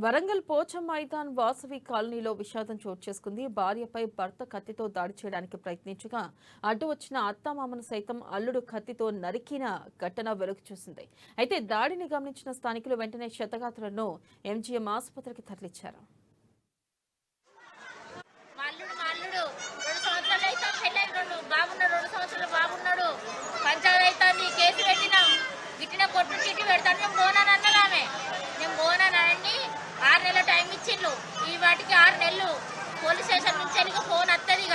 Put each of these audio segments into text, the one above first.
వరంగల్ పోచం మైదాన్ వాసవి కాలనీలో విషాదం చోటు చేసుకుంది. భార్యపై భర్త కత్తితో దాడి చేయడానికి ప్రయత్నించగా అడ్డు వచ్చిన అత్తామామను సైతం అల్లుడు కత్తితో నరికిన ఘటన వెలుగు చూసింది. అయితే దాడిని గమనించిన స్థానికులు వెంటనే క్షతగాత్రులను ఎంజీఎం ఆసుపత్రికి తరలించారు. ఈ వాటికి 6 నెలలు పోలీస్ స్టేషన్ నుంచి ఇక ఫోన్ వస్తుంది.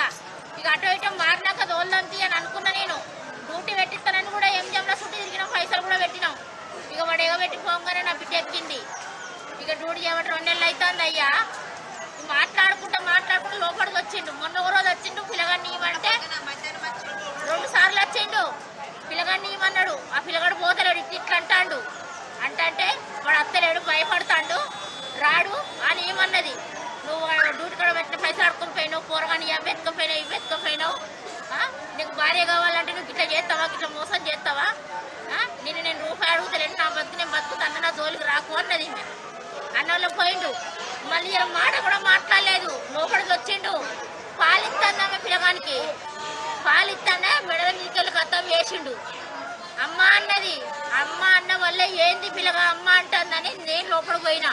ఇక అటు ఇటు మారినాక దోల్దంతి అని అనుకున్నా. నేను డ్యూటీ పెట్టిస్తానని కూడా ఎంజిఎంలో చుట్టూ తిరిగినాం, పైసలు కూడా పెట్టినాం. ఇక వాడు ఎగబెట్టి పోగానే నా బిడ్డ ఎక్కింది. ఇక డ్యూటీ చేయబట్టి 2 నెలలు అవుతుంది. అయ్యా మాట్లాడుకుంటా లోపలికి వచ్చిండు. మొన్న ఒక రోజు వచ్చిండు, పిల్లగాడిని ఇవ్వమంటే 2 సార్లు వచ్చిండు. పిల్లగాడిని ఇవ్వమన్నాడు. ఆ పిల్లగాడు పోతలేడు, ఇట్లా అంటాడు. అంటే వాడు అత్తలేడు, భయపడతాడు, రాడు అని ఏమన్నది. నువ్వు డ్యూటీ కూడా పెట్టిన పైసలు ఆడుకొని పోయినావు, కూరగాని ఇవి ఎత్తుకపోయినావు. నీకు భార్య కావాలంటే నువ్వు ఇట్లా చేస్తావా, ఇట్లా మోసం చేస్తావా? నేను రూపాయి అడుగుతలేను, నా బతుకు నేను బతుకుతాను, నా జోలికి రాకు అన్నది. అన్నోళ్ళకి పోయిండు. మళ్ళీ మాట కూడా మాట్లాడలేదు. లోపలికి వచ్చిండు. పాలిస్తాను ఆమె పిల్లగానికి, పాలిస్తానే మెడల నీకెళ్ళి కథం వేసిండు. అమ్మ అన్నది. అమ్మ అన్న వల్లే ఏంది పిల్లగా అమ్మ అంటుందని నేను లోపలికి పోయినా.